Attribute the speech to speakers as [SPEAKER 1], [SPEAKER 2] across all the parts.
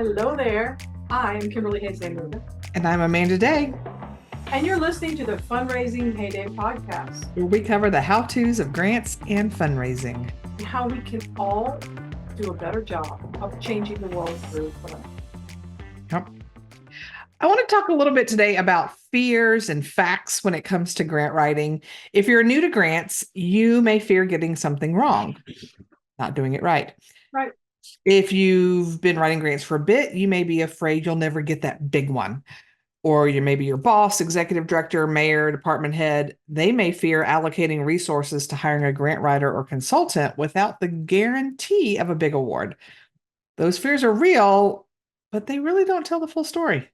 [SPEAKER 1] Hello there. I'm Kimberly Hayes.
[SPEAKER 2] And I'm Amanda Day,
[SPEAKER 1] And you're listening to the Fundraising Heyday podcast,
[SPEAKER 2] where we cover the how-tos of grants and fundraising.
[SPEAKER 1] and how we can all do a better job of changing the world through fun.
[SPEAKER 2] Yep. I want to talk a little bit today about fears and facts when it comes to grant writing. If you're new to grants, you may fear getting something wrong, not doing it right.
[SPEAKER 1] Right.
[SPEAKER 2] If you've been writing grants for a bit, you may be afraid you'll never get that big one. Or maybe your boss, executive director, mayor, department head, they may fear allocating resources to hiring a grant writer or consultant without the guarantee of a big award. Those fears are real, but they really don't tell the full story.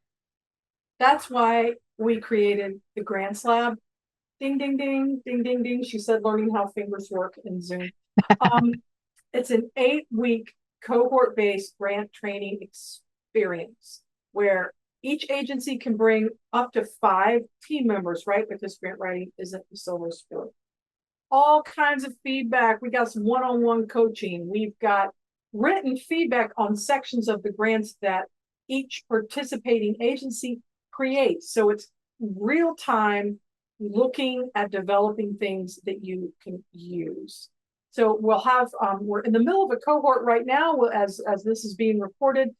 [SPEAKER 1] That's why we created the Grants Lab. Ding, ding, ding, ding, ding, ding. She said learning how fingers work in Zoom. It's an 8-week cohort-based grant training experience where each agency can bring up to 5 team members, right? Because grant writing isn't a solo sport. All kinds of feedback. We got some one-on-one coaching. We've got written feedback on sections of the grants that each participating agency creates. So it's real time looking at developing things that you can use. So we'll have, we're in the middle of a cohort right now as this is being reported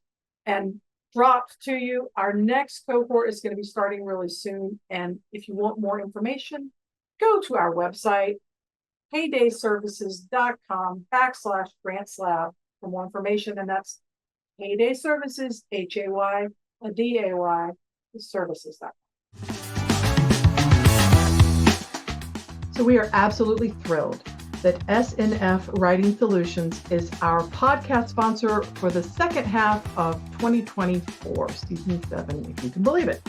[SPEAKER 1] and dropped to you. Our next cohort is going to be starting really soon. And if you want more information, go to our website, heydayservices.com/grantslab for more information. And that's Heyday Services, HAY, DAY, services.com. So we are absolutely thrilled that SNF Writing Solutions is our podcast sponsor for the second half of 2024, season 7, if you can believe it.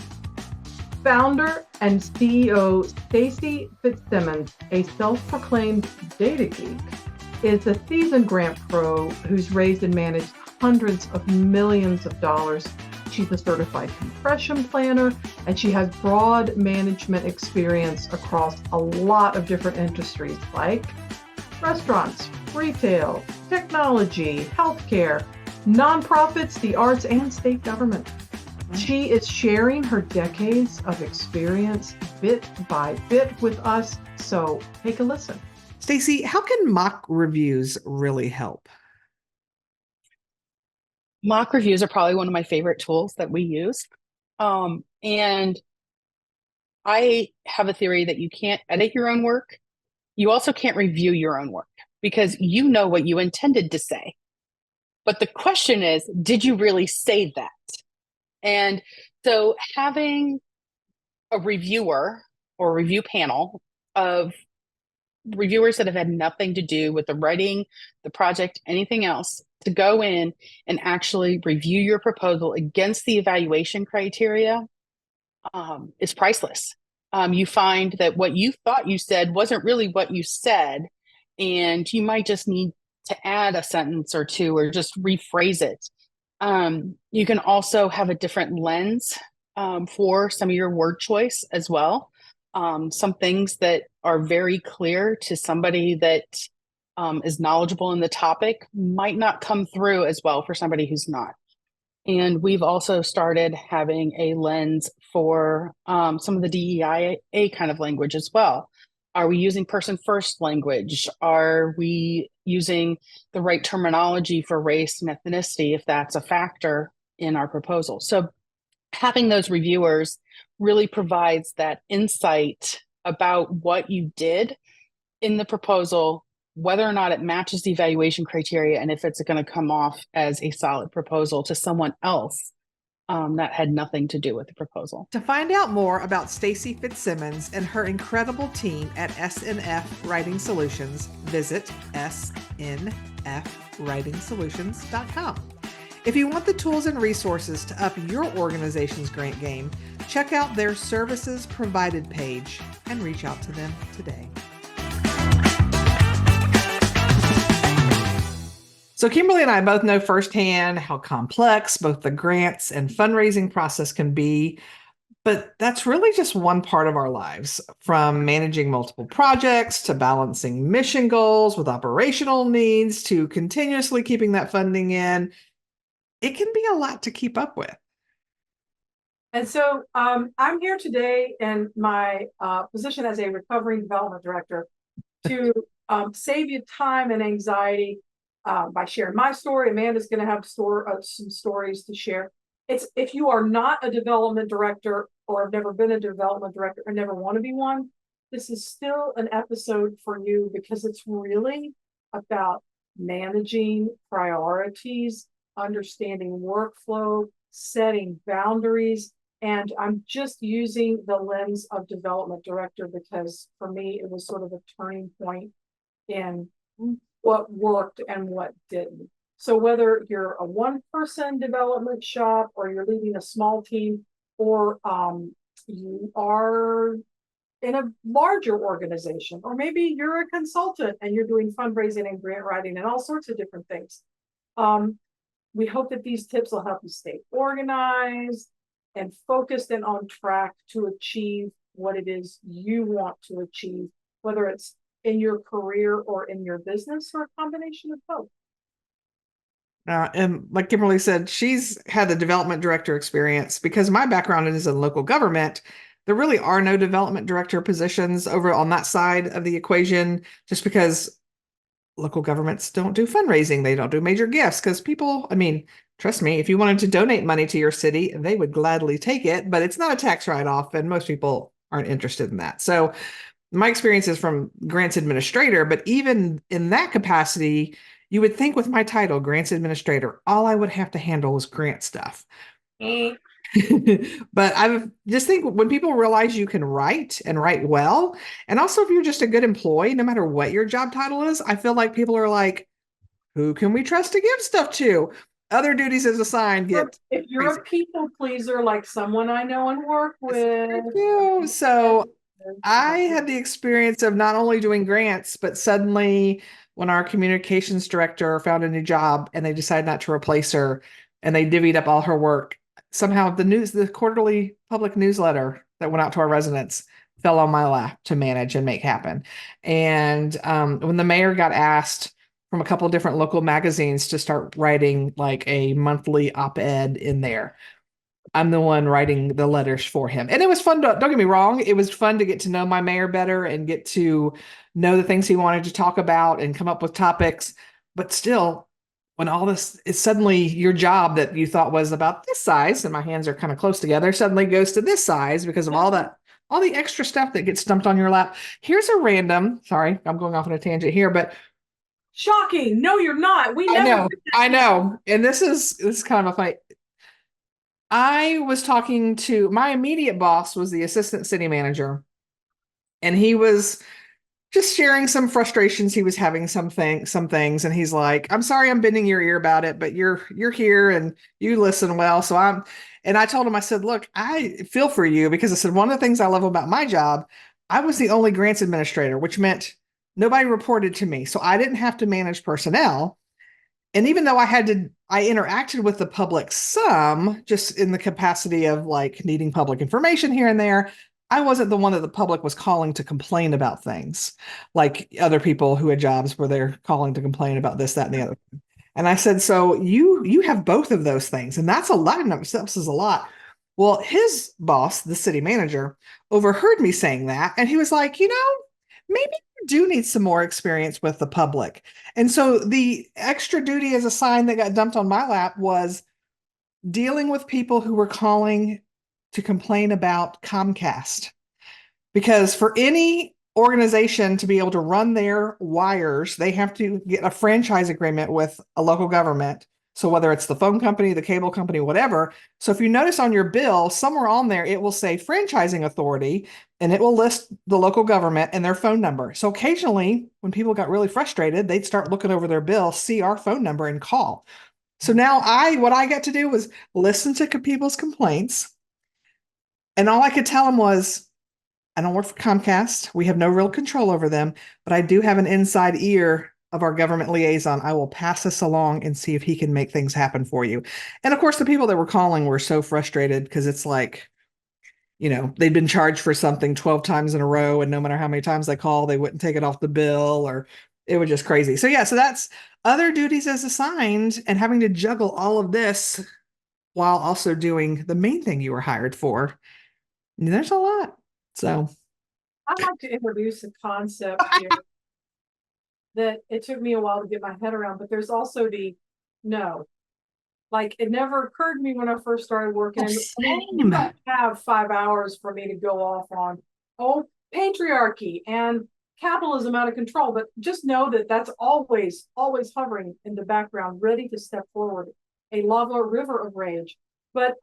[SPEAKER 1] Founder and CEO Stacy Fitzsimmons, a self-proclaimed data geek, is a seasoned grant pro who's raised and managed hundreds of millions of dollars. She's a certified compression planner, and she has broad management experience across a lot of different industries like restaurants, retail, technology, healthcare, nonprofits, the arts, and state government. She is sharing her decades of experience bit by bit with us, so take a listen.
[SPEAKER 2] Stacy, how can mock reviews really help?
[SPEAKER 3] Mock reviews are probably one of my favorite tools that we use. And I have a theory that you can't edit your own work. You also can't review your own work because you know what you intended to say. But the question is, did you really say that? And so having a reviewer or review panel of reviewers that have had nothing to do with the writing, the project, anything else, to go in and actually review your proposal against the evaluation criteria is priceless. You find that what you thought you said wasn't really what you said, and you might just need to add a sentence or two or just rephrase it. You can also have a different lens for some of your word choice as well. Some things that are very clear to somebody that is knowledgeable in the topic might not come through as well for somebody who's not. And we've also started having a lens for some of the DEIA kind of language as well. Are we using person first language? Are we using the right terminology for race and ethnicity if that's a factor in our proposal? So having those reviewers really provides that insight about what you did in the proposal, whether or not it matches the evaluation criteria, and if it's going to come off as a solid proposal to someone else that had nothing to do with the proposal.
[SPEAKER 2] To find out more about Stacy Fitzsimmons and her incredible team at SNF Writing Solutions, visit snfwritingsolutions.com. If you want the tools and resources to up your organization's grant game, check out their services provided page and reach out to them today. So Kimberly and I both know firsthand how complex both the grants and fundraising process can be, but that's really just one part of our lives, from managing multiple projects to balancing mission goals with operational needs to continuously keeping that funding in. it can be a lot to keep up with.
[SPEAKER 1] And so I'm here today in my position as a recovering development director to save you time and anxiety by sharing my story. Amanda's going to have some stories to share. It's if you are not a development director or have never been a development director or never want to be one, this is still an episode for you because it's really about managing priorities, understanding workflow, setting boundaries. And I'm just using the lens of development director because for me, it was sort of a turning point in what worked and what didn't. So whether you're a one-person development shop or you're leading a small team or you are in a larger organization, or maybe you're a consultant and you're doing fundraising and grant writing and all sorts of different things. We hope that these tips will help you stay organized and focused and on track to achieve what it is you want to achieve, whether it's in your career or in your business or a combination of both.
[SPEAKER 2] And like Kimberly said, she's had the development director experience because my background is in local government. There really are no development director positions over on that side of the equation, just because local governments don't do fundraising. They don't do major gifts because people, I mean, trust me, if you wanted to donate money to your city, they would gladly take it, but it's not a tax write-off, and most people aren't interested in that. So my experience is from grants administrator, but even in that capacity, you would think with my title, grants administrator, all I would have to handle was grant stuff. But I just think when people realize you can write and write well, and also if you're just a good employee, no matter what your job title is, I feel like people are like, who can we trust to give stuff to? Other duties as assigned get
[SPEAKER 1] if you're
[SPEAKER 2] crazy.
[SPEAKER 1] a people pleaser like someone I know and work with.
[SPEAKER 2] So I had the experience of not only doing grants, but suddenly when our communications director found a new job and they decided not to replace her and they divvied up all her work, somehow the quarterly public newsletter that went out to our residents fell on my lap to manage and make happen. And when the mayor got asked from a couple of different local magazines to start writing like a monthly op-ed in there, I'm the one writing the letters for him. And it was fun don't get me wrong, it was fun to get to know my mayor better and get to know the things he wanted to talk about and come up with topics. But still, when all this is suddenly your job that you thought was about this size, and my hands are kind of close together, suddenly goes to this size because of all the extra stuff that gets dumped on your lap. Here's a random, sorry, I'm going off on a tangent here, but
[SPEAKER 1] shocking. No, you're not.
[SPEAKER 2] I know. And this is kind of a fight. I was talking to my immediate boss was the assistant city manager, and he was just sharing some frustrations he was having some things, and he's like, I'm sorry I'm bending your ear about it, but you're here and you listen well. And I told him, I said, look, I feel for you because I said one of the things I love about my job, I was the only grants administrator, which meant nobody reported to me. So I didn't have to manage personnel. And even though I interacted with the public some, just in the capacity of like needing public information here and there, I wasn't the one that the public was calling to complain about things, like other people who had jobs where they're calling to complain about this, that, and the other. And I said, so you have both of those things, and that's a lot in themselves is a lot. Well, his boss, the city manager, overheard me saying that, and he was like, maybe you do need some more experience with the public. And so the extra duty as a sign that got dumped on my lap was dealing with people who were calling to complain about Comcast. Because for any organization to be able to run their wires, they have to get a franchise agreement with a local government. So whether it's the phone company, the cable company, whatever. So if you notice on your bill, somewhere on there, it will say franchising authority and it will list the local government and their phone number. So occasionally when people got really frustrated, they'd start looking over their bill, see our phone number and call. So now what I got to do was listen to people's complaints. And all I could tell them was, I don't work for Comcast. We have no real control over them, but I do have an inside ear of our government liaison. I will pass this along and see if he can make things happen for you. And of course, the people that were calling were so frustrated because it's like, they'd been charged for something 12 times in a row, and no matter how many times they call, they wouldn't take it off the bill, or It was just crazy. So yeah, so that's other duties as assigned and having to juggle all of this while also doing the main thing you were hired for. And there's a lot. So
[SPEAKER 1] I'd like to introduce a concept here that it took me a while to get my head around, but there's also the no. Like it never occurred to me when I first started working. And I mean, you
[SPEAKER 2] same.
[SPEAKER 1] don't have 5 hours for me to go off on, oh, patriarchy and capitalism out of control. But just know that that's always, always hovering in the background, ready to step forward, a lava river of rage. But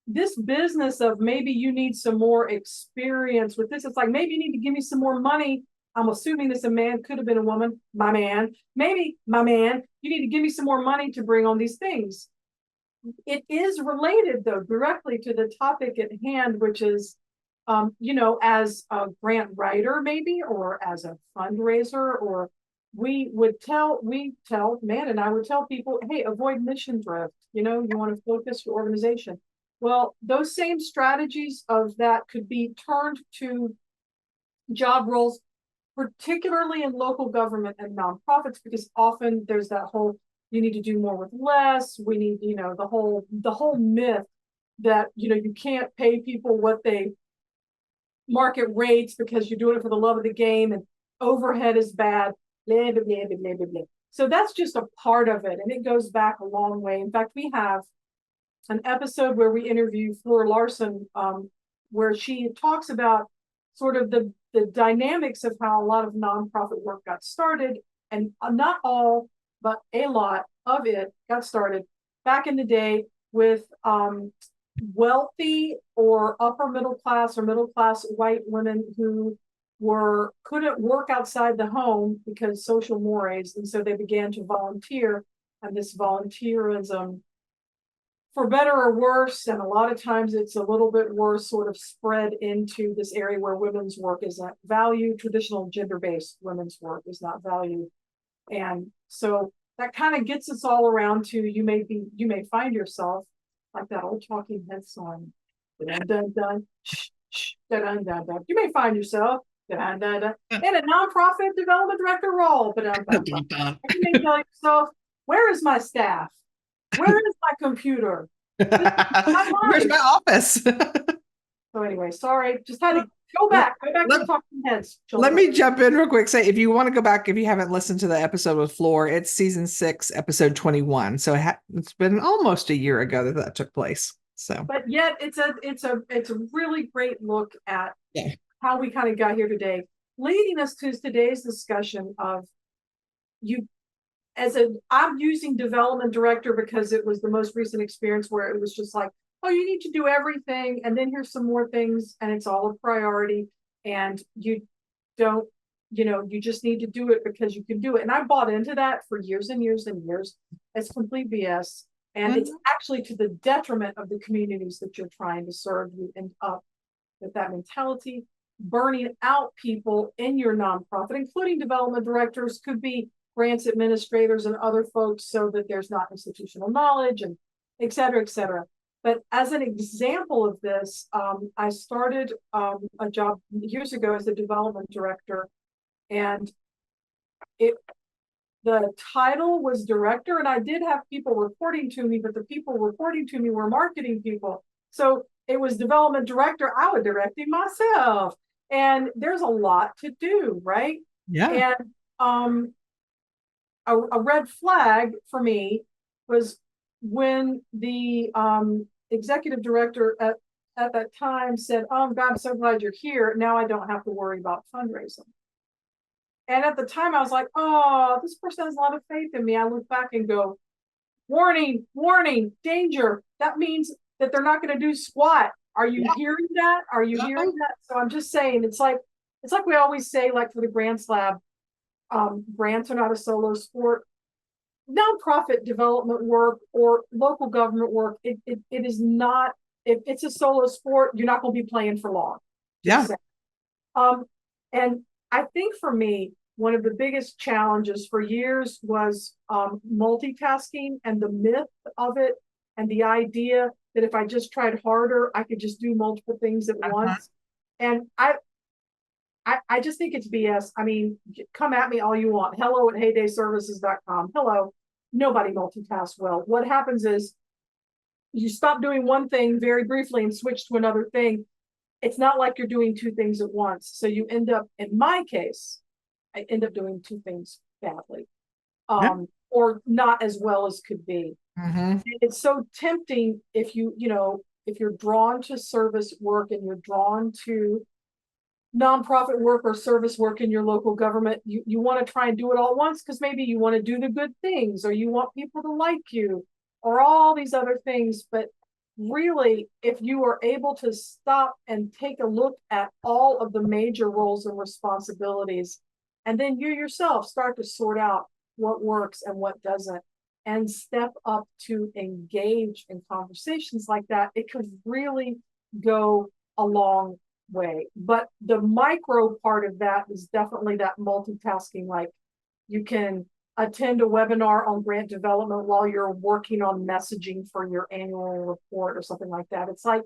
[SPEAKER 1] this business of maybe you need some more experience with this. It's like maybe you need to give me some more money. I'm assuming this a man, could have been a woman, my man. Maybe my man, you need to give me some more money to bring on these things. It is related though directly to the topic at hand, which is as a grant writer, maybe, or as a fundraiser, or man and I would tell people, hey, avoid mission drift. You want to focus your organization. Well, those same strategies of that could be turned to job roles, particularly in local government and nonprofits, because often there's that whole you need to do more with less. We need, the whole myth that you can't pay people what they market rates because you're doing it for the love of the game and overhead is bad. Blah, blah, blah, blah, blah, blah. So that's just a part of it, and it goes back a long way. In fact, we have an episode where we interview Fleur Larson, where she talks about sort of the dynamics of how a lot of nonprofit work got started, and not all, but a lot of it got started back in the day with wealthy or upper middle class or middle class white women who couldn't work outside the home because social mores, and so they began to volunteer, and this volunteerism, for better or worse, and a lot of times it's a little bit worse, sort of spread into this area where women's work is not valued. Traditional gender-based women's work is not valued. And so that kind of gets us all around to you may find yourself like that old talking head song. Dun, dun, dun, shh, shh, dun, dun, dun. You may find yourself dun, dun, dun, in a nonprofit development director role. But you may tell yourself, where is my staff? Where is my computer?
[SPEAKER 2] Where's my office?
[SPEAKER 1] So anyway, sorry, just had to go back to talking heads.
[SPEAKER 2] Let me jump in real quick. Say, if you want to go back, if you haven't listened to the episode with Floor, it's season 6, episode 21. So it's been almost a year ago that took place. So,
[SPEAKER 1] but yet it's a really great look at how we kind of got here today, leading us to today's discussion of I'm using development director because it was the most recent experience where it was just like, oh, you need to do everything, and then here's some more things, and it's all a priority, and you don't, you just need to do it because you can do it. And I bought into that for years and years and years. It's complete BS. And it's actually to the detriment of the communities that you're trying to serve. You end up with that mentality, burning out people in your nonprofit, including development directors, could be grants administrators and other folks, so that there's not institutional knowledge, and et cetera, et cetera. But as an example of this, I started a job years ago as a development director, and the title was director, and I did have people reporting to me, but the people reporting to me were marketing people. So it was development director. I was directing myself, and there's a lot to do, right?
[SPEAKER 2] yeah.
[SPEAKER 1] And a red flag for me was when the executive director at that time said, oh God, I'm so glad you're here. Now I don't have to worry about fundraising. And at the time I was like, oh, this person has a lot of faith in me. I look back and go, warning, warning, danger. That means that they're not going to do squat. Are you hearing that? Are you hearing that? So I'm just saying, it's like we always say, like for the Grants Lab, grants are not a solo sport. Nonprofit development work or local government work, it is not. If it's a solo sport, you're not going to be playing for long.
[SPEAKER 2] Yeah.
[SPEAKER 1] And I think for me, one of the biggest challenges for years was multitasking, and the myth of it, and the idea that if I just tried harder, I could just do multiple things at once. And I just think it's BS. I mean, come at me all you want. Hello@heydayservices.com. Hello. Nobody multitasks well. What happens is you stop doing one thing very briefly and switch to another thing. It's not like you're doing two things at once. So you end up, in my case, I end up doing two things badly,
[SPEAKER 2] Yeah.
[SPEAKER 1] or not as well as could be.
[SPEAKER 2] Mhm.
[SPEAKER 1] It's so tempting if if you're drawn to service work and you're drawn to nonprofit work or service work in your local government, you want to try and do it all at once because maybe you want to do the good things or you want people to like you or all these other things. But really, if you are able to stop and take a look at all of the major roles and responsibilities, and then you yourself start to sort out what works and what doesn't, and step up to engage in conversations like that, it could really go a long way. But the micro part of that is definitely that multitasking. Like you can attend a webinar on grant development while you're working on messaging for your annual report or something like that. It's like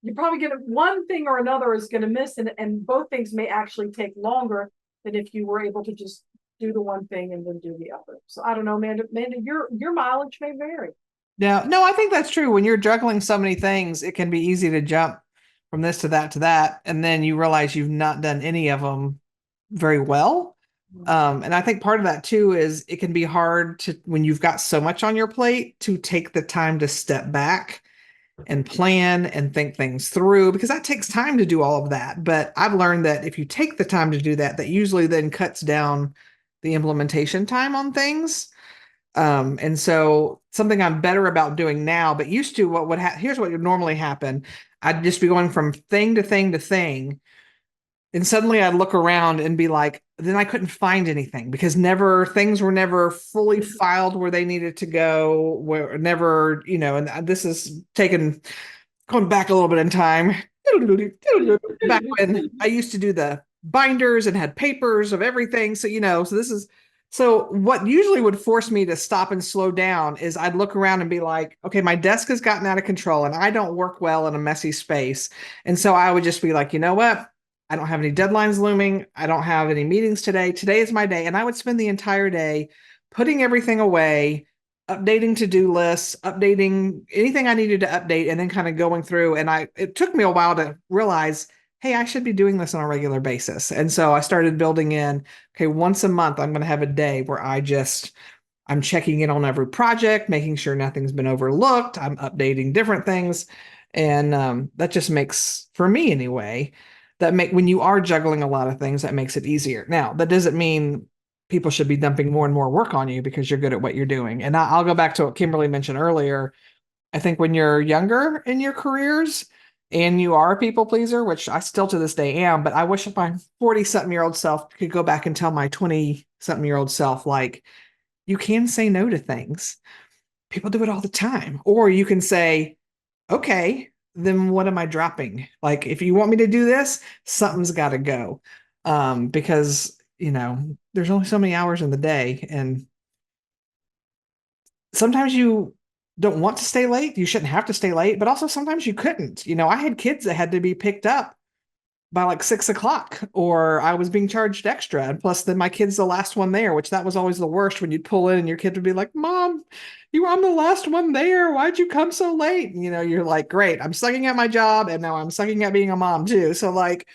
[SPEAKER 1] you're probably gonna, one thing or another is gonna miss, and both things may actually take longer than if you were able to just do the one thing and then do the other. So I don't know, Amanda, your mileage may vary.
[SPEAKER 2] Yeah, no, I think that's true. When you're juggling so many things, it can be easy to jump from this to that to that, and then you realize you've not done any of them very well. And I think part of that too is it can be hard to, when you've got so much on your plate, to take the time to step back and plan and think things through, because that takes time to do all of that. But I've learned that if you take the time to do that, that usually then cuts down the implementation time on things. And so something I'm better about doing now, but used to, what would here's what would normally happen. I'd just be going from thing to thing to thing. And suddenly I'd look around and be like, then I couldn't find anything because never, things were never fully filed where they needed to go, where never, and this is taken, going back a little bit in time, back when I used to do the binders and had papers of everything. So, so this is, so what usually would force me to stop and slow down is I'd look around and be like, okay, my desk has gotten out of control and I don't work well in a messy space. And so I would just be like, you know what? I don't have any deadlines looming. I don't have any meetings today. Today is my day. And I would spend the entire day putting everything away, updating to-do lists, updating anything I needed to update, and then kind of going through. And it took me a while to realize, hey, I should be doing this on a regular basis. And so I started building in, okay, once a month, I'm going to have a day where I'm checking in on every project, making sure nothing's been overlooked. I'm updating different things. And that just makes, for me anyway, when you are juggling a lot of things, that makes it easier. Now, that doesn't mean people should be dumping more and more work on you because you're good at what you're doing. And I'll go back to what Kimberly mentioned earlier. I think when you're younger in your careers and you are a people pleaser, which I still to this day am, but I wish my 40 something year old self could go back and tell my 20 something year old self, like, you can say no to things. People do it all the time. Or you can say, okay, then what am I dropping? Like, if you want me to do this, something's got to go. Because, there's only so many hours in the day. And sometimes you don't want to stay late. You shouldn't have to stay late, but also sometimes you couldn't. I had kids that had to be picked up by like 6 o'clock, or I was being charged extra. And plus, then my kid's the last one there, which that was always the worst when you'd pull in and your kid would be like, Mom, I'm the last one there. Why'd you come so late? And, you're like, great, I'm sucking at my job. And now I'm sucking at being a mom too. So, like,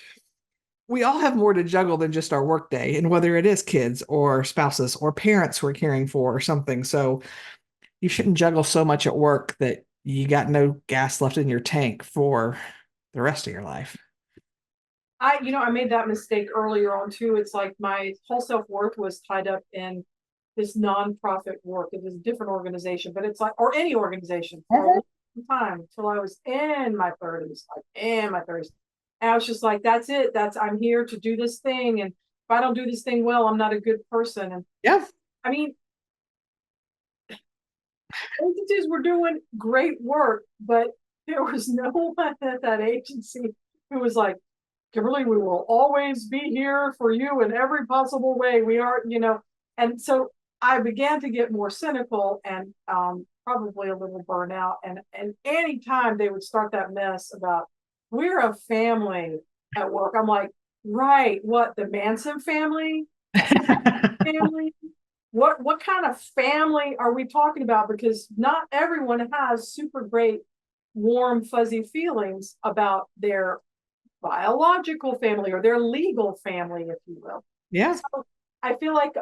[SPEAKER 2] we all have more to juggle than just our workday, and whether it is kids or spouses or parents we're caring for or something. So, you shouldn't juggle so much at work that you got no gas left in your tank for the rest of your life.
[SPEAKER 1] I made that mistake earlier on too. It's like my whole self-worth was tied up in this nonprofit work. It was a different organization, but it's like, or any organization for a long time until I was in my 30s, And I was just like, that's it. I'm here to do this thing. And if I don't do this thing well, I'm not a good person. And
[SPEAKER 2] Yeah.
[SPEAKER 1] I mean, agencies were doing great work, but there was no one at that agency who was like, Kimberly, we will always be here for you in every possible way. We are, and so I began to get more cynical and probably a little burnout. And anytime they would start that mess about we're a family at work, I'm like, Right, what, the Manson family? Family? What kind of family are we talking about? Because not everyone has super great, warm, fuzzy feelings about their biological family or their legal family, if you will.
[SPEAKER 2] Yeah.
[SPEAKER 1] So I feel like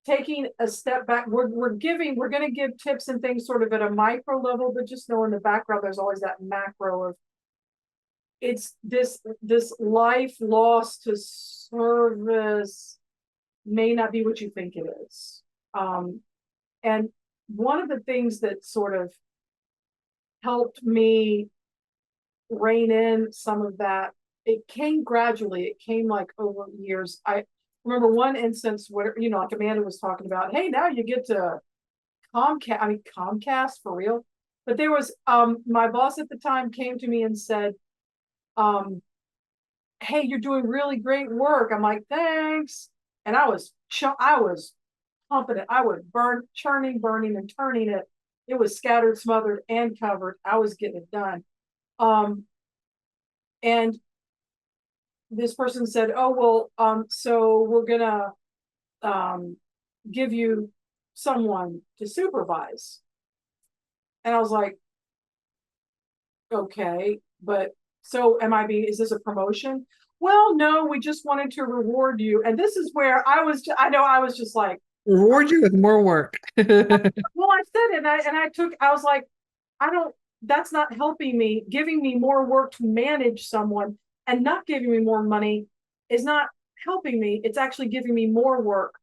[SPEAKER 1] taking a step back, we're going to give tips and things sort of at a micro level, but just know in the background there's always that macro of it's this life lost to service may not be what you think it is. And one of the things that sort of helped me rein in some of that, it came gradually. It came like over years. I remember one instance where, like Amanda was talking about, hey, now you get to Comcast for real. But there was, my boss at the time came to me and said, hey, you're doing really great work. I'm like, thanks. And I was pumping it. I was burning and turning it. It was scattered, smothered, and covered. I was getting it done. And this person said, oh, well, so we're gonna give you someone to supervise. And I was like, okay, but so is this a promotion? Well, no, we just wanted to reward you. And this is where I was just like,
[SPEAKER 2] Reward you with more work.
[SPEAKER 1] well, I said it, I was like, that's not helping me. Giving me more work to manage someone and not giving me more money is not helping me. It's actually giving me more work.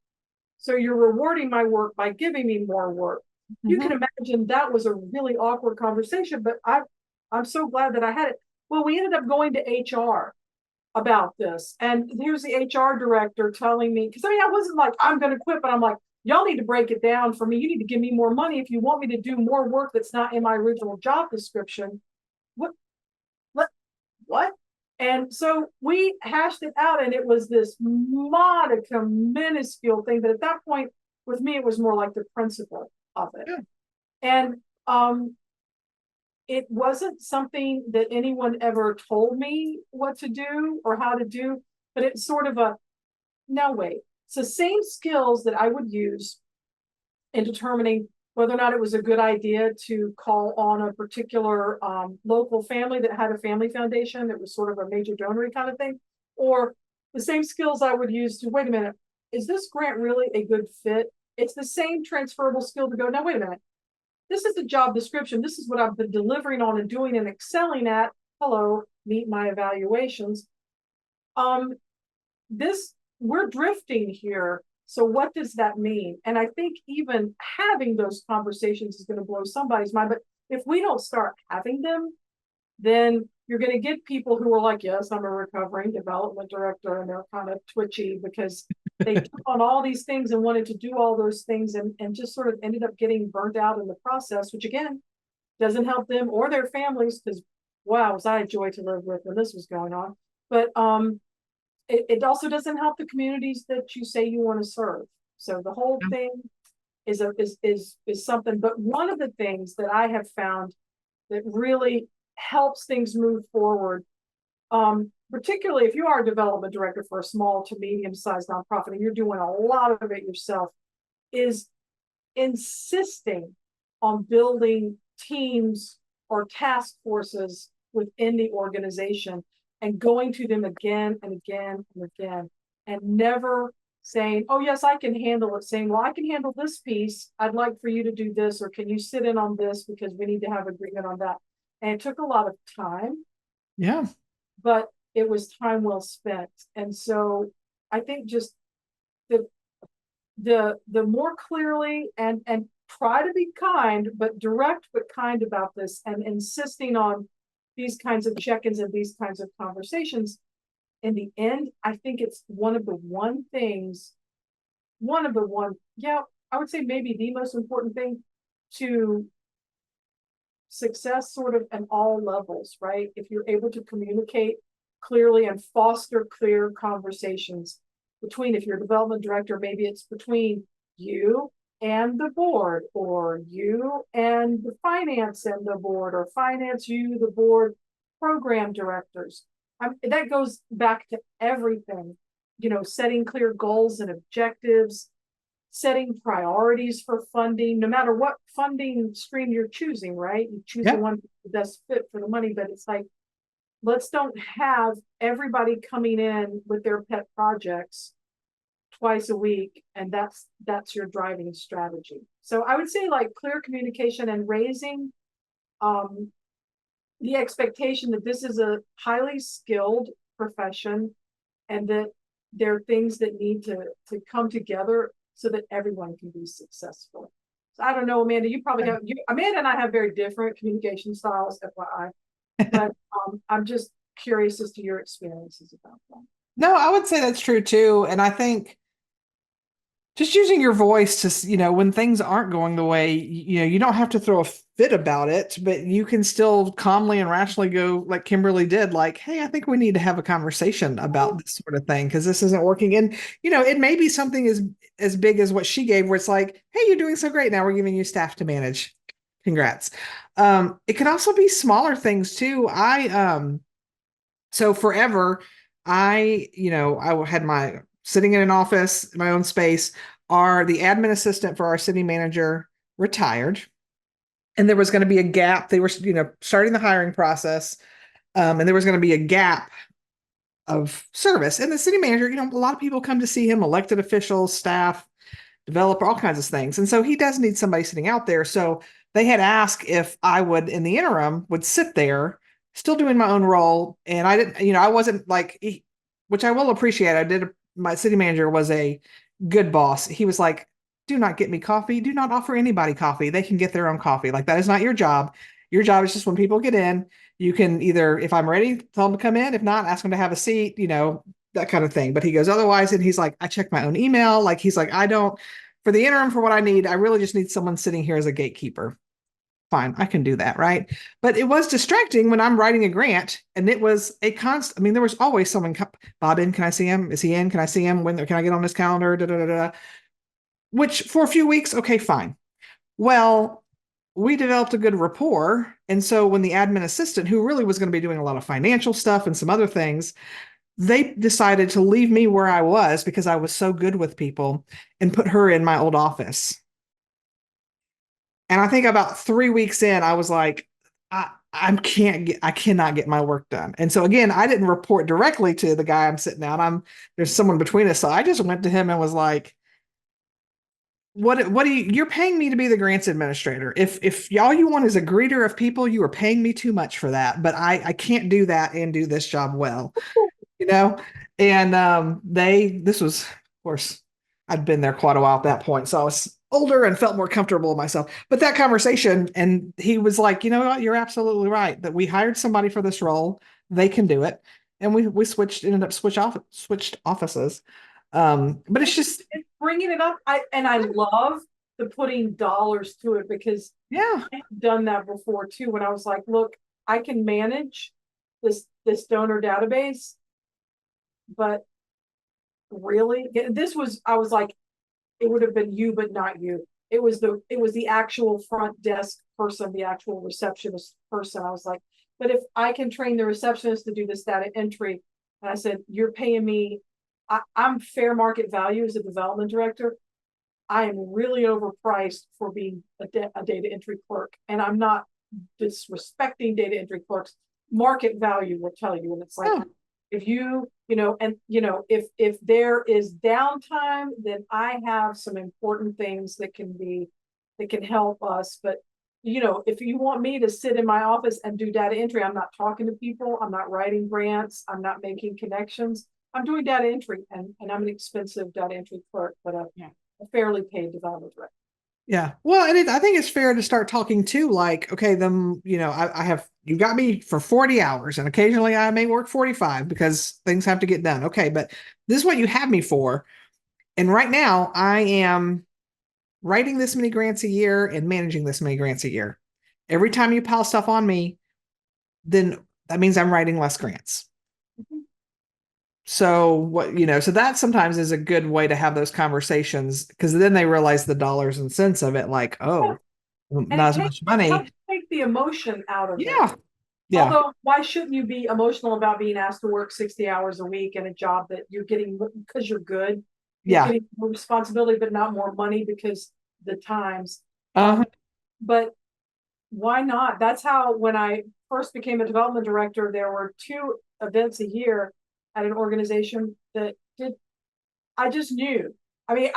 [SPEAKER 1] So you're rewarding my work by giving me more work. You can imagine that was a really awkward conversation, but I'm so glad that I had it. Well, we ended up going to HR about this. And here's the HR director telling me, because I wasn't like, I'm going to quit, but I'm like, y'all need to break it down for me. You need to give me more money if you want me to do more work that's not in my original job description. What? What? And so we hashed it out, and it was this modicum, minuscule thing. But at that point, with me, it was more like the principle of it.
[SPEAKER 2] Yeah.
[SPEAKER 1] And it wasn't something that anyone ever told me what to do or how to do, but it's sort of no, wait. It's the same skills that I would use in determining whether or not it was a good idea to call on a particular local family that had a family foundation that was sort of a major donor kind of thing, or the same skills I would use to, wait a minute, is this grant really a good fit? It's the same transferable skill to go, now, wait a minute, this is the job description. This is what I've been delivering on and doing and excelling at. Hello, meet my evaluations. We're drifting here. So what does that mean? And I think even having those conversations is going to blow somebody's mind. But if we don't start having them, then you're going to get people who are like, yes, I'm a recovering development director, and they're kind of twitchy because they took on all these things and wanted to do all those things and just sort of ended up getting burnt out in the process, which again, doesn't help them or their families, because wow, was I a joy to live with when this was going on. But it also doesn't help the communities that you say you want to serve. So the whole thing is something. But one of the things that I have found that really helps things move forward, particularly if you are a development director for a small to medium-sized nonprofit and you're doing a lot of it yourself, is insisting on building teams or task forces within the organization and going to them again and again and again, and never saying, oh, yes, I can handle it. Saying, well, I can handle this piece. I'd like for you to do this, or can you sit in on this because we need to have agreement on that. And it took a lot of time.
[SPEAKER 2] Yeah.
[SPEAKER 1] But it was time well spent. And so I think just the more clearly and try to be kind, but direct but kind about this, and insisting on these kinds of check-ins and these kinds of conversations. In the end, I think it's one of the I would say maybe the most important thing to success sort of at all levels, right? If you're able to communicate clearly and foster clear conversations between, if you're a development director, maybe it's between you and the board, or you and the finance and the board, or finance, you, the board, program directors. that goes back to everything, setting clear goals and objectives, setting priorities for funding, no matter what funding stream you're choosing, right? You choose the
[SPEAKER 2] Yeah.
[SPEAKER 1] one that's fit for the money, but it's like, let's don't have everybody coming in with their pet projects twice a week, and that's your driving strategy. So I would say like clear communication and raising um, the expectation that this is a highly skilled profession and that there are things that need to come together so that everyone can be successful. So I don't know, Amanda, you probably have, Amanda and I have very different communication styles, FYI, but I'm just curious as to your experiences about that.
[SPEAKER 2] No, I would say that's true too. And I think just using your voice to, when things aren't going the way, you don't have to throw a fit about it, but you can still calmly and rationally go like Kimberly did, like, hey, I think we need to have a conversation about this sort of thing because this isn't working. And, it may be something as big as what she gave, where it's like, hey, you're doing so great. Now we're giving you staff to manage. Congrats. It can also be smaller things too. So forever, I had my sitting in an office, in my own space. The admin assistant for our city manager retired, and there was going to be a gap. They were, starting the hiring process, and there was going to be a gap of service. And the city manager, a lot of people come to see him, elected officials, staff, developer, all kinds of things. And so he does need somebody sitting out there. So they had asked if I would, in the interim, would sit there, still doing my own role. And I didn't, I wasn't like, which I will appreciate. My city manager was a good boss. He was like, do not get me coffee. Do not offer anybody coffee. They can get their own coffee. Like, that is not your job. Your job is just when people get in, you can either, if I'm ready, tell them to come in. If not, ask them to have a seat, that kind of thing. But he goes, otherwise, and he's like, I check my own email. Like, he's like, I don't, for the interim, for what I need, I really just need someone sitting here as a gatekeeper. Fine, I can do that, right? But it was distracting when I'm writing a grant, and it was a constant. I mean, there was always someone, Bob in, can I see him? Is he in? Can I see him? When can I get on his calendar? Da, da, da, da. Which for a few weeks, okay, fine. Well, we developed a good rapport. And so when the admin assistant, who really was going to be doing a lot of financial stuff and some other things, they decided to leave me where I was because I was so good with people and put her in my old office. And I think about 3 weeks in, I was like, I cannot get my work done. And so again, I didn't report directly to the guy I'm sitting down. There's someone between us. So I just went to him and was like, what do you're paying me to be the grants administrator. If all you want is a greeter of people, you are paying me too much for that. But I can't do that and do this job well, you know? And this was, of course, I'd been there quite a while at that point. So I was older and felt more comfortable with myself. But that conversation, and he was like, you know what, you're absolutely right. That we hired somebody for this role, they can do it. And we ended up switched offices. But it's just
[SPEAKER 1] It's bringing it up. I love the putting dollars to it because
[SPEAKER 2] yeah.
[SPEAKER 1] I've done that before too. When I was like, look, I can manage this donor database, but really, I was like, it would have been you, but not you. It was the actual front desk person, the actual receptionist person. I was like, but if I can train the receptionist to do this data entry, and I said, you're paying me. I'm fair market value as a development director. I am really overpriced for being a data entry clerk, and I'm not disrespecting data entry clerks. Market value will tell you, and it's like,
[SPEAKER 2] Oh.
[SPEAKER 1] if if there is downtime, then I have some important things that can help us. But if you want me to sit in my office and do data entry, I'm not talking to people, I'm not writing grants, I'm not making connections. I'm doing data entry, and I'm an expensive data entry clerk, but a fairly paid development director.
[SPEAKER 2] Yeah. Well, and I think it's fair to start talking too, like, okay, you got me for 40 hours and occasionally I may work 45 because things have to get done. Okay. But this is what you have me for. And right now I am writing this many grants a year and managing this many grants a year. Every time you pile stuff on me, then that means I'm writing less grants.
[SPEAKER 1] Mhm.
[SPEAKER 2] So that sometimes is a good way to have those conversations because then they realize the dollars and cents of it, like, oh,
[SPEAKER 1] And
[SPEAKER 2] not as much money.
[SPEAKER 1] take the emotion out of it.
[SPEAKER 2] Yeah. Yeah.
[SPEAKER 1] Although, why shouldn't you be emotional about being asked to work 60 hours a week in a job that you're getting because you're good? You're
[SPEAKER 2] Yeah.
[SPEAKER 1] getting more responsibility, but not more money because the times.
[SPEAKER 2] Uh-huh.
[SPEAKER 1] But why not? That's how, when I first became a development director, there were 2 events a year at an organization that did, I just knew. I mean,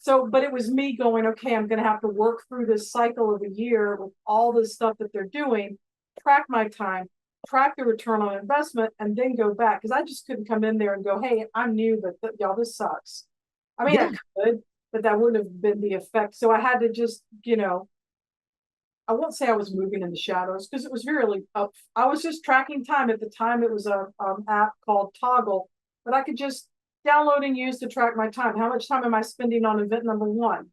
[SPEAKER 1] but it was me going, okay, I'm going to have to work through this cycle of a year with all this stuff that they're doing, track my time, track the return on investment, and then go back. Because I just couldn't come in there and go, hey, I'm new, but y'all, this sucks. I mean,
[SPEAKER 2] Yeah.
[SPEAKER 1] I could, but that wouldn't have been the effect. So I had to just, I won't say I was moving in the shadows because it was really up. I was just tracking time. At the time, it was a app called Toggle, but I could just download and use to track my time. How much time am I spending on event number 1?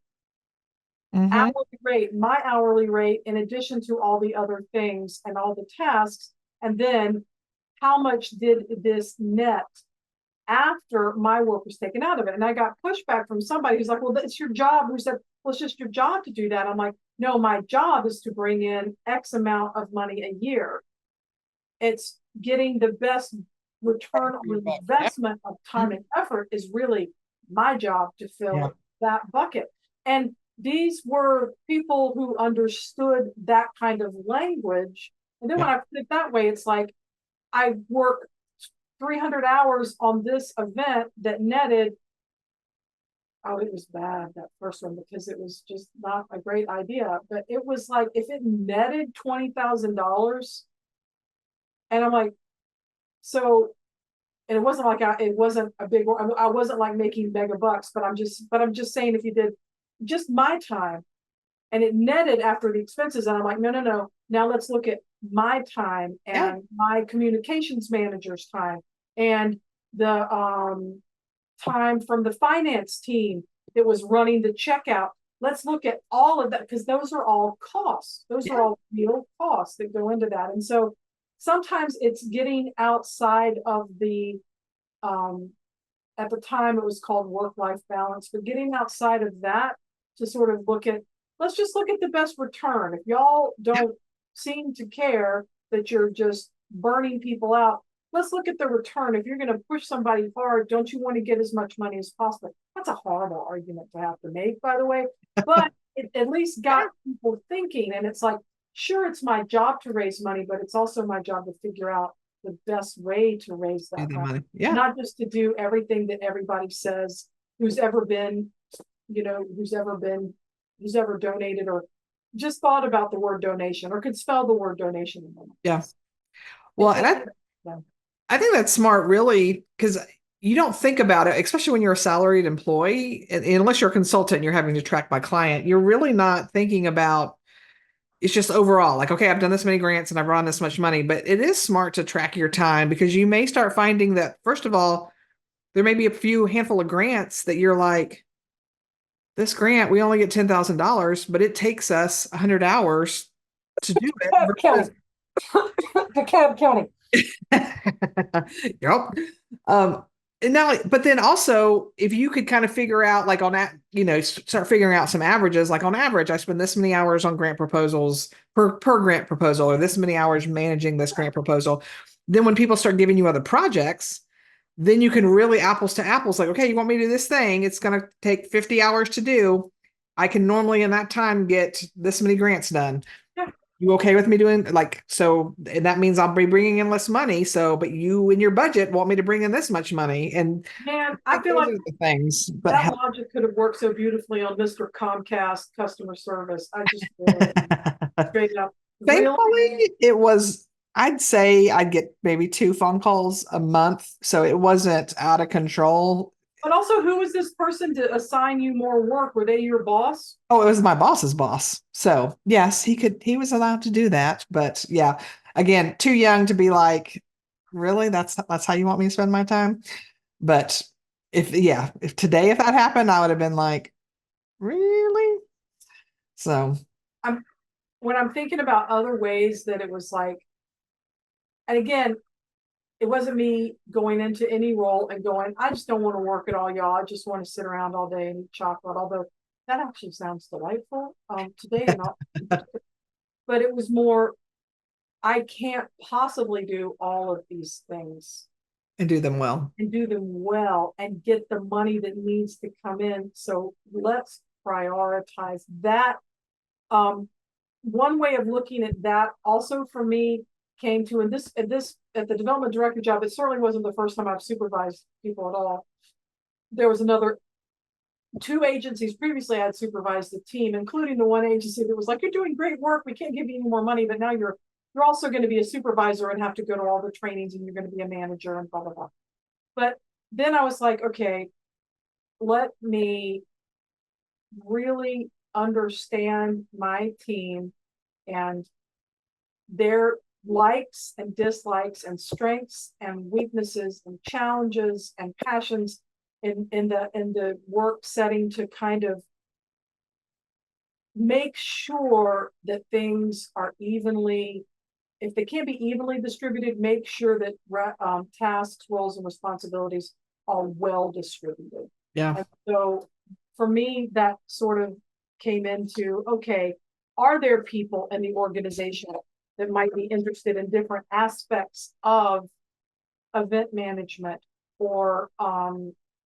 [SPEAKER 2] Mhm.
[SPEAKER 1] Hourly rate, my hourly rate, in addition to all the other things and all the tasks. And then how much did this net after my work was taken out of it? And I got pushback from somebody who's like, well, that's your job. Who said, well, it's just your job to do that. I'm like, no, my job is to bring in X amount of money a year. It's getting the best return on investment of time and effort is really my job to
[SPEAKER 2] Yeah.
[SPEAKER 1] fill that bucket. And these were people who understood that kind of language. And then when I put it that way, it's like I work 300 hours on this event that netted. Oh, it was bad, that first one, because it was just not a great idea. But it was like, if it netted $20,000, and I'm like, so, and it wasn't like it wasn't a big, I wasn't like making mega bucks, but I'm just saying, if you did just my time and it netted after the expenses, and I'm like, no, no, no. Now let's look at my time
[SPEAKER 2] Yeah.
[SPEAKER 1] and my communications manager's time and the time from the finance team that was running the checkout. Let's look at all of that, because those are all costs. Those are
[SPEAKER 2] Yeah.
[SPEAKER 1] all real costs that go into that. And so sometimes it's getting outside of the, at the time it was called work-life balance, but getting outside of that to sort of let's just look at the best return. If y'all don't seem to care that you're just burning people out, let's look at the return. If you're going to push somebody hard, don't you want to get as much money as possible? That's a horrible argument to have to make, by the way, but it at least got people thinking. And it's like, sure, it's my job to raise money, but it's also my job to figure out the best way to raise
[SPEAKER 2] Do
[SPEAKER 1] that
[SPEAKER 2] the
[SPEAKER 1] money.
[SPEAKER 2] money. Yeah.
[SPEAKER 1] Not just to do everything that everybody says, who's ever donated or just thought about the word donation or could spell the word donation.
[SPEAKER 2] Yeah. Well, and I think that's smart, really, because you don't think about it, especially when you're a salaried employee, unless you're a consultant and you're having to track by client, you're really not thinking about it's just overall like, okay, I've done this many grants and I've run this much money, but it is smart to track your time because you may start finding that, first of all, there may be a few handful of grants that you're like, this grant, we only get $10,000, but it takes us 100 hours to do it.
[SPEAKER 1] County. DeKalb County.
[SPEAKER 2] Yep. And now, but then also, if you could kind of figure out, like on that, start figuring out some averages, like on average, I spend this many hours on grant proposals per grant proposal, or this many hours managing this grant proposal. Then when people start giving you other projects, then you can really apples to apples, like, okay, you want me to do this thing? It's going to take 50 hours to do. I can normally in that time get this many grants done.
[SPEAKER 1] Yeah.
[SPEAKER 2] You okay with me doing like, so and that means I'll be bringing in less money. So, but you in your budget want me to bring in this much money. And
[SPEAKER 1] Man, I feel
[SPEAKER 2] those
[SPEAKER 1] like
[SPEAKER 2] are the things, but
[SPEAKER 1] that logic could have worked so beautifully on Mr. Comcast customer service. I just straight up. Really?
[SPEAKER 2] thankfully it was, I'd say I'd get maybe 2 phone calls a month. So it wasn't out of control.
[SPEAKER 1] But also, who was this person to assign you more work? Were they your boss?
[SPEAKER 2] Oh, it was my boss's boss. So yes, he was allowed to do that. But yeah, again, too young to be like, really, that's how you want me to spend my time. But if today, if that happened, I would have been like, really? So
[SPEAKER 1] When I'm thinking about other ways that it was like, and again, it wasn't me going into any role and going, I just don't want to work at all, y'all. I just want to sit around all day and eat chocolate. Although that actually sounds delightful today, and all. But it was more, I can't possibly do all of these things
[SPEAKER 2] And do them well.
[SPEAKER 1] and do them well and get the money that needs to come in. So let's prioritize that. One way of looking at that also for me came to, and at the development director job, it certainly wasn't the first time I've supervised people at all. There was another two agencies previously I'd supervised the team, including the one agency that was like, you're doing great work, we can't give you any more money, but now you're also going to be a supervisor and have to go to all the trainings and you're going to be a manager and blah blah blah. But then I was like, okay, let me really understand my team and their likes and dislikes and strengths and weaknesses and challenges and passions in the work setting to kind of make sure that things are evenly, if they can't be evenly distributed, make sure that tasks, roles, and responsibilities are well distributed.
[SPEAKER 2] Yeah.
[SPEAKER 1] And so for me, that sort of came into, okay, are there people in the organization that might be interested in different aspects of event management or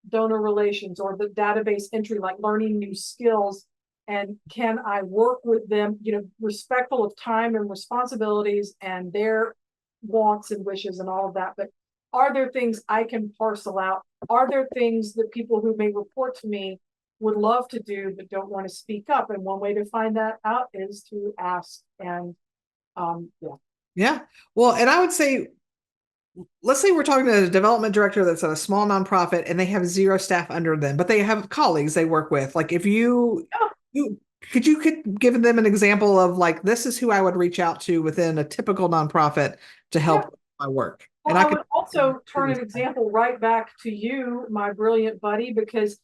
[SPEAKER 1] donor relations or the database entry, like learning new skills? And can I work with them, respectful of time and responsibilities and their wants and wishes and all of that? But are there things I can parcel out? Are there things that people who may report to me would love to do but don't want to speak up? And one way to find that out is to ask. And yeah.
[SPEAKER 2] Yeah. Well, and I would say, let's say we're talking to a development director that's at a small nonprofit and they have 0 staff under them, but they have colleagues they work with. Like if you could give them an example of like, this is who I would reach out to within a typical nonprofit to help my work.
[SPEAKER 1] Well,
[SPEAKER 2] And
[SPEAKER 1] I would also turn an example right back to you, my brilliant buddy, because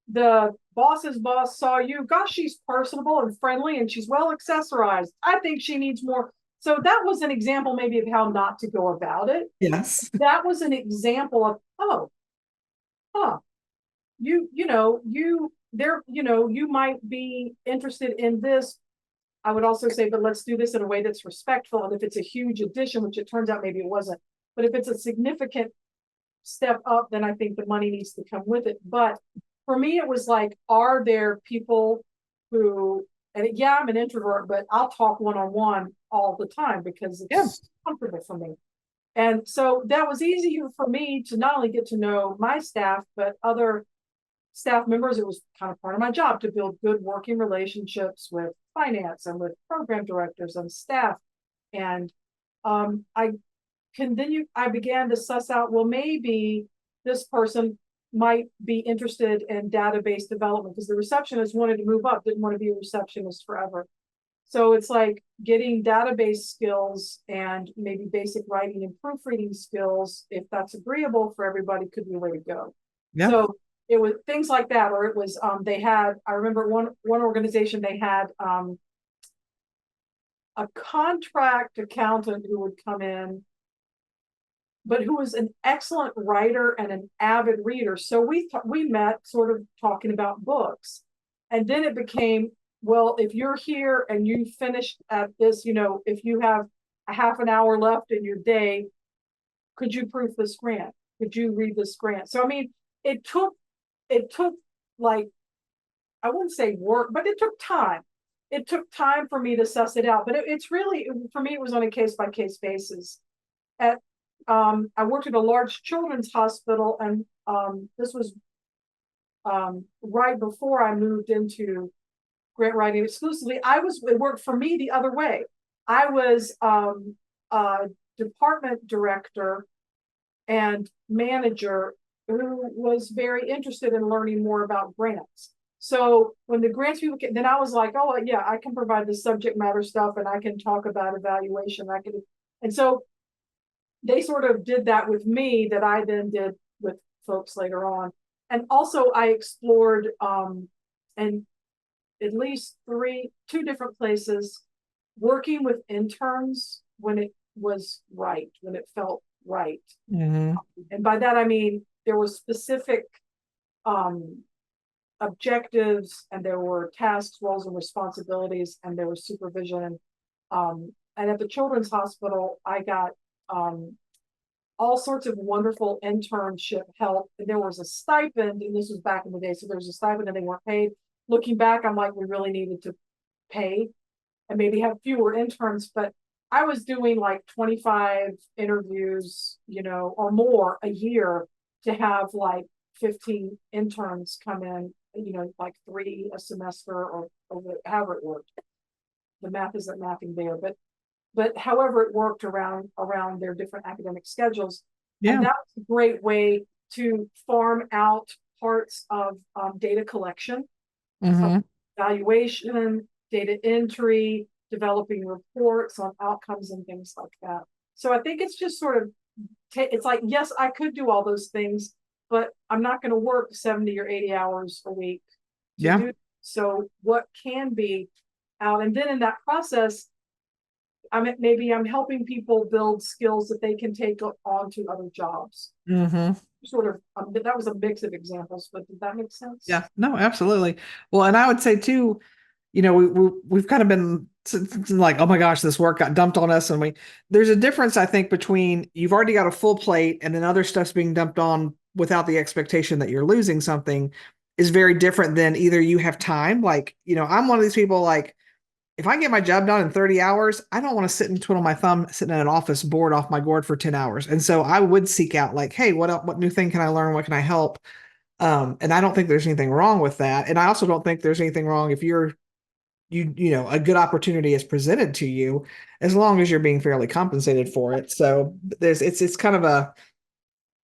[SPEAKER 1] the boss's boss saw you. Gosh, she's personable and friendly and she's well accessorized. I think she needs more. So that was an example maybe of how not to go about it.
[SPEAKER 2] Yes.
[SPEAKER 1] That was an example of, oh, huh, you might be interested in this. I would also say, but let's do this in a way that's respectful. And if it's a huge addition, which it turns out maybe it wasn't, but if it's a significant step up, then I think the money needs to come with it. But for me, it was like, are there people who, and yeah, I'm an introvert, but I'll talk one-on-one all the time because it's comfortable for me. And so that was easier for me to not only get to know my staff, but other staff members. It was kind of part of my job to build good working relationships with finance and with program directors and staff. And I began to suss out, well, maybe this person might be interested in database development because the receptionist wanted to move up, didn't want to be a receptionist forever. So it's like getting database skills and maybe basic writing and proofreading skills, if that's agreeable for everybody, could be a way to go.
[SPEAKER 2] Yeah.
[SPEAKER 1] So it was things like that, or it was I remember one organization, they had a contract accountant who would come in, but who was an excellent writer and an avid reader. So we met sort of talking about books. And then it became, well, if you're here and you finished at this, if you have a half an hour left in your day, could you proof this grant? Could you read this grant? So, I mean, it took like, I wouldn't say work, but it took time. It took time for me to suss it out. But it's really, for me, it was on a case by case basis. I worked at a large children's hospital, and this was right before I moved into grant writing exclusively. It worked for me the other way. I was a department director and manager who was very interested in learning more about grants. So when the grants people came, then I was like, oh yeah, I can provide the subject matter stuff and I can talk about evaluation. And so they sort of did that with me that I then did with folks later on. And also I explored and at least two different places, working with interns when it was right, when it felt right.
[SPEAKER 2] Mm-hmm.
[SPEAKER 1] And by that, I mean, there were specific objectives and there were tasks, roles, and responsibilities, and there was supervision. and at the Children's Hospital, I got all sorts of wonderful internship help. And there was a stipend, and this was back in the day, so there was a stipend and they weren't paid. Looking back, I'm like, we really needed to pay and maybe have fewer interns, but I was doing like 25 interviews, or more a year to have like 15 interns come in, like 3 a semester or however it worked. The math isn't mathing there, but however it worked around their different academic schedules.
[SPEAKER 2] Yeah.
[SPEAKER 1] And that was a great way to farm out parts of data collection,
[SPEAKER 2] Mm-hmm.
[SPEAKER 1] evaluation, data entry, developing reports on outcomes and things like that. So I think it's just sort of, it's like, yes, I could do all those things, but I'm not going to work 70 or 80 hours a week to
[SPEAKER 2] Yeah.
[SPEAKER 1] do. So what can be out, and then in that process, maybe I'm helping people build skills that they can take on to other jobs.
[SPEAKER 2] Mm-hmm.
[SPEAKER 1] Sort of, that was a mix of examples, but did that make sense?
[SPEAKER 2] Yeah, no, absolutely. Well, and I would say too, we've kind of been like, oh my gosh, this work got dumped on us, and there's a difference, I think, between you've already got a full plate and then other stuff's being dumped on without the expectation that you're losing something is very different than either you have time. Like, I'm one of these people, like, if I get my job done in 30 hours, I don't want to sit and twiddle my thumb sitting in an office bored off my gourd for 10 hours. And so I would seek out, like, hey, what new thing can I learn? What can I help? And I don't think there's anything wrong with that. And I also don't think there's anything wrong if a good opportunity is presented to you, as long as you're being fairly compensated for it. So it's kind of an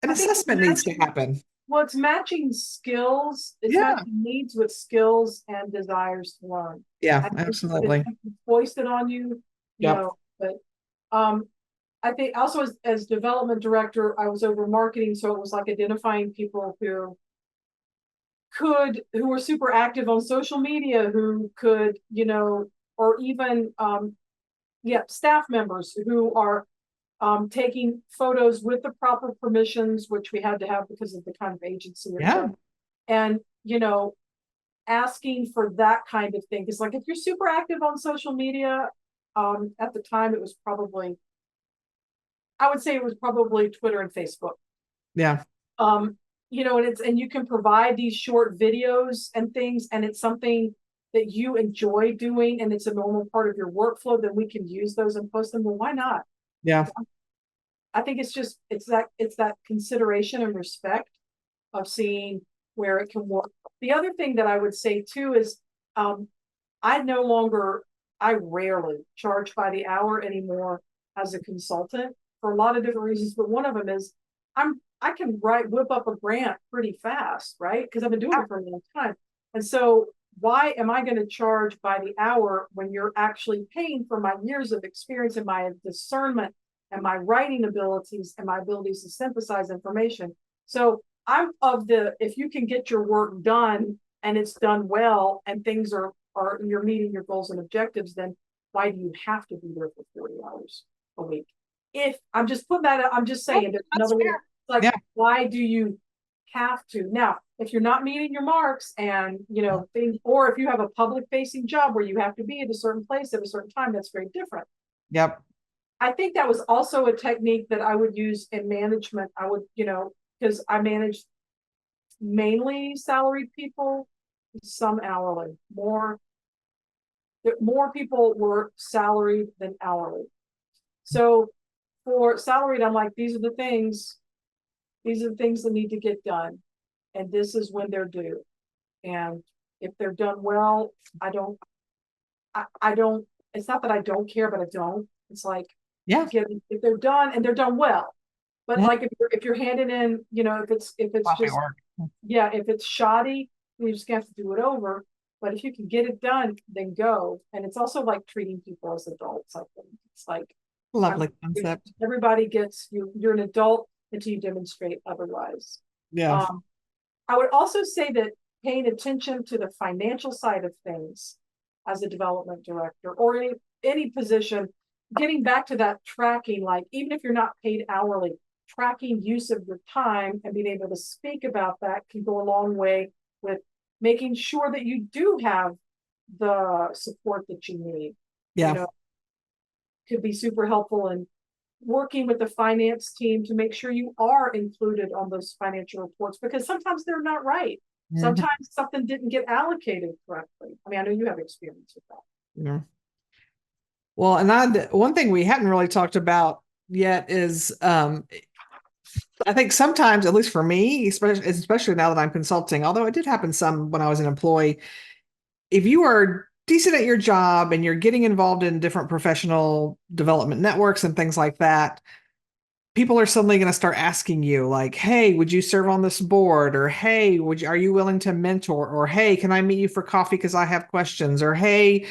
[SPEAKER 1] I think
[SPEAKER 2] assessment needs to happen.
[SPEAKER 1] well, it's matching skills. It's
[SPEAKER 2] Yeah.
[SPEAKER 1] matching needs with skills and desires to learn.
[SPEAKER 2] Yeah,
[SPEAKER 1] I think
[SPEAKER 2] absolutely.
[SPEAKER 1] it's foisted on you,
[SPEAKER 2] Yep.
[SPEAKER 1] but I think also as development director, I was over marketing, so it was like identifying people who were super active on social media, who could, or even staff members who are taking photos with the proper permissions, which we had to have because of the kind of agency it
[SPEAKER 2] Yeah.
[SPEAKER 1] was. And, asking for that kind of thing. Because like if you're super active on social media, at the time it was probably, I would say it was probably Twitter and Facebook.
[SPEAKER 2] Yeah.
[SPEAKER 1] And you can provide these short videos and things, and it's something that you enjoy doing and it's a normal part of your workflow, then we can use those and post them. Well, why not?
[SPEAKER 2] Yeah.
[SPEAKER 1] I think it's that consideration and respect of seeing where it can work. The other thing that I would say too is I rarely charge by the hour anymore as a consultant for a lot of different reasons, but one of them is I can whip up a grant pretty fast, right? Because I've been doing it for a long time. And so why am I going to charge by the hour when you're actually paying for my years of experience and my discernment and my writing abilities and my abilities to synthesize information? So I'm if you can get your work done and it's done well and things are you're meeting your goals and objectives, then why do you have to be there for 40 hours a week? If I'm just putting that, I'm just saying, there's another way. Like,
[SPEAKER 2] Yeah.
[SPEAKER 1] why do you have to? Now, if you're not meeting your marks and, or if you have a public facing job where you have to be at a certain place at a certain time, that's very different.
[SPEAKER 2] Yep.
[SPEAKER 1] I think that was also a technique that I would use in management. I would, because I managed mainly salaried people, some hourly. More people were salaried than hourly. So for salaried, I'm like, these are the things that need to get done. And this is when they're due. And if they're done well, I don't, it's not that I don't care, but I don't. It's like,
[SPEAKER 2] Yeah.
[SPEAKER 1] if they're done and they're done well. But
[SPEAKER 2] Yeah.
[SPEAKER 1] like if you're handing in, if it's
[SPEAKER 2] Sloppy
[SPEAKER 1] just
[SPEAKER 2] work.
[SPEAKER 1] if it's shoddy, you just have to do it over. But if you can get it done, then go. And it's also like treating people as adults. I think it's like
[SPEAKER 2] Lovely concept.
[SPEAKER 1] everybody gets you're an adult until you demonstrate otherwise.
[SPEAKER 2] Yeah.
[SPEAKER 1] I would also say that paying attention to the financial side of things as a development director or any position, getting back to that tracking, like even if you're not paid hourly, tracking use of your time and being able to speak about that can go a long way with making sure that you do have the support that you need.
[SPEAKER 2] Yeah.
[SPEAKER 1] could be super helpful in working with the finance team to make sure you are included on those financial reports, because sometimes they're not right.
[SPEAKER 2] Mhm.
[SPEAKER 1] Sometimes something didn't get allocated correctly. I mean, I know you have experience with that.
[SPEAKER 2] Yeah. Well, and one thing we hadn't really talked about yet is I think sometimes, at least for me, especially now that I'm consulting, although it did happen some when I was an employee, if you are decent at your job and you're getting involved in different professional development networks and things like that, people are suddenly going to start asking you like, hey, would you serve on this board? Or hey, are you willing to mentor? Or hey, can I meet you for coffee because I have questions? Or hey,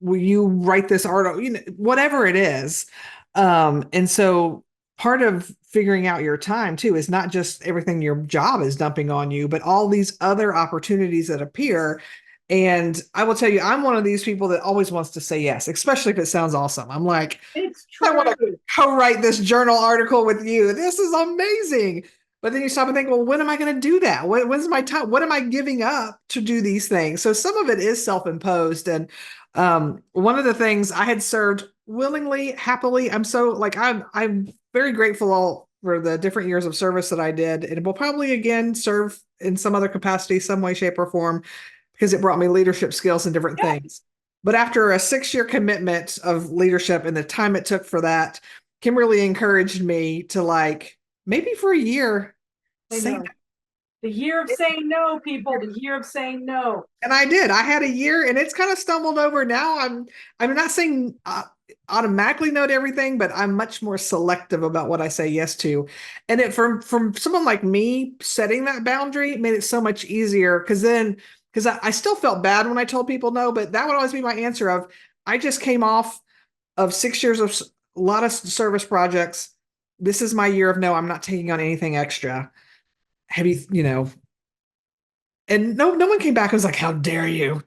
[SPEAKER 2] will you write this article? Whatever it is. And so part of figuring out your time too is not just everything your job is dumping on you, but all these other opportunities that appear. And I will tell you, I'm one of these people that always wants to say yes, especially if it sounds awesome. I'm like,
[SPEAKER 1] It's
[SPEAKER 2] I want to
[SPEAKER 1] true.
[SPEAKER 2] co-write this journal article with you. This is amazing. But then you stop and think, well, when am I going to do that? When's my time? What am I giving up to do these things? So some of it is self-imposed. And one of the things I had served willingly, happily. I'm very grateful for the different years of service that I did, and will probably again serve in some other capacity, some way, shape, or form, because it brought me leadership skills and different
[SPEAKER 1] Yeah.
[SPEAKER 2] things. But after a 6-year commitment of leadership and the time it took for that, Kimberly encouraged me to maybe for a year
[SPEAKER 1] I
[SPEAKER 2] say
[SPEAKER 1] know. The year of saying no, people, the year of saying no.
[SPEAKER 2] And I did. I had a year, and it's kind of stumbled over. Now I'm not saying automatically no to everything, but I'm much more selective about what I say yes to. And it from someone like me, setting that boundary made it so much easier, because I still felt bad when I told people no, but that would always be my answer of, I just came off of 6 years of a lot of service projects. This is my year of no. I'm not taking on anything extra. Have you. And no one came back and was like, how dare you,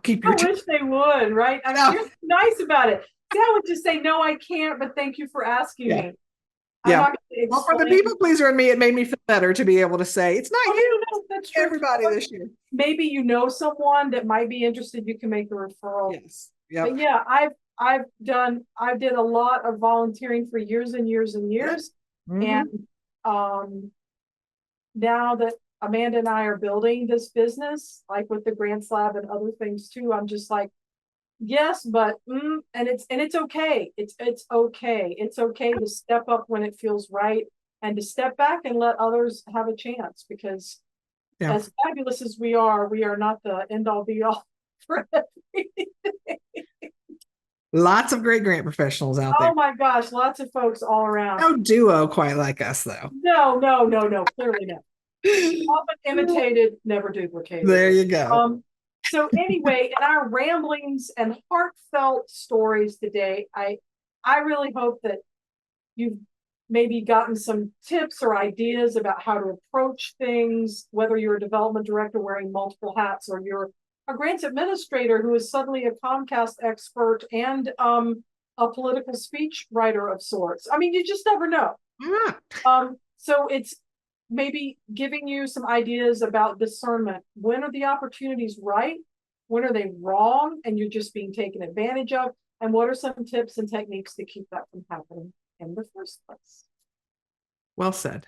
[SPEAKER 2] keep
[SPEAKER 1] I
[SPEAKER 2] your
[SPEAKER 1] wish they would, right? I mean, you're nice about it. See, I would just say, no, I can't, but thank you for asking
[SPEAKER 2] Yeah.
[SPEAKER 1] me. I'm
[SPEAKER 2] Yeah.
[SPEAKER 1] not going to
[SPEAKER 2] Well, for the
[SPEAKER 1] explain.
[SPEAKER 2] people pleaser in me, it made me feel better to be able to say, it's not
[SPEAKER 1] Oh,
[SPEAKER 2] you,
[SPEAKER 1] no,
[SPEAKER 2] it's
[SPEAKER 1] that's true.
[SPEAKER 2] everybody this year.
[SPEAKER 1] Maybe you know someone that might be interested, you can make a referral.
[SPEAKER 2] Yes. Yep.
[SPEAKER 1] But yeah, I did a lot of volunteering for years and years and years.
[SPEAKER 2] Mhm.
[SPEAKER 1] And now that Amanda and I are building this business, like with the Grants Lab and other things too, I'm just like, yes, but and it's okay. It's okay. It's okay to step up when it feels right, and to step back and let others have a chance, because
[SPEAKER 2] Yeah.
[SPEAKER 1] as fabulous as we are not the end all be all for everything.
[SPEAKER 2] Lots of great grant professionals out there.
[SPEAKER 1] Oh my gosh, lots of folks all around.
[SPEAKER 2] No duo quite like us, though.
[SPEAKER 1] No, clearly not. Often imitated, never duplicated.
[SPEAKER 2] There you go.
[SPEAKER 1] So anyway, in our ramblings and heartfelt stories today, I really hope that you've maybe gotten some tips or ideas about how to approach things, whether you're a development director wearing multiple hats, or you're a grants administrator who is suddenly a Comcast expert and a political speech writer of sorts. I mean, you just never know.
[SPEAKER 2] Yeah.
[SPEAKER 1] So it's maybe giving you some ideas about discernment. When are the opportunities right? When are they wrong and you're just being taken advantage of? And what are some tips and techniques to keep that from happening in the first place?
[SPEAKER 2] Well said.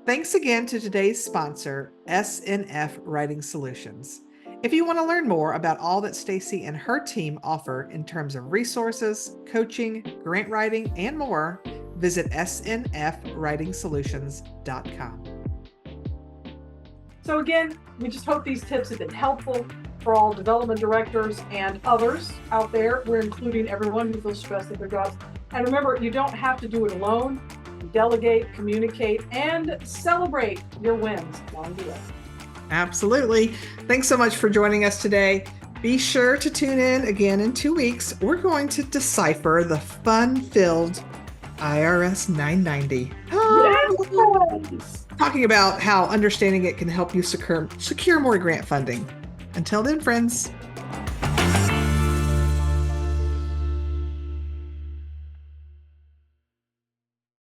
[SPEAKER 2] Thanks again to today's sponsor, SNF Writing Solutions. If you want to learn more about all that Stacy and her team offer in terms of resources, coaching, grant writing, and more, visit snfwritingsolutions.com.
[SPEAKER 1] So again, we just hope these tips have been helpful for all development directors and others out there. We're including everyone who feels stressed at their jobs. And remember, you don't have to do it alone. Delegate, communicate, and celebrate your wins along the way.
[SPEAKER 2] Absolutely. Thanks so much for joining us today. Be sure to tune in again in 2 weeks. We're going to decipher the fun-filled IRS 990.
[SPEAKER 1] Yes!
[SPEAKER 2] Talking about how understanding it can help you secure more grant funding. Until then, friends.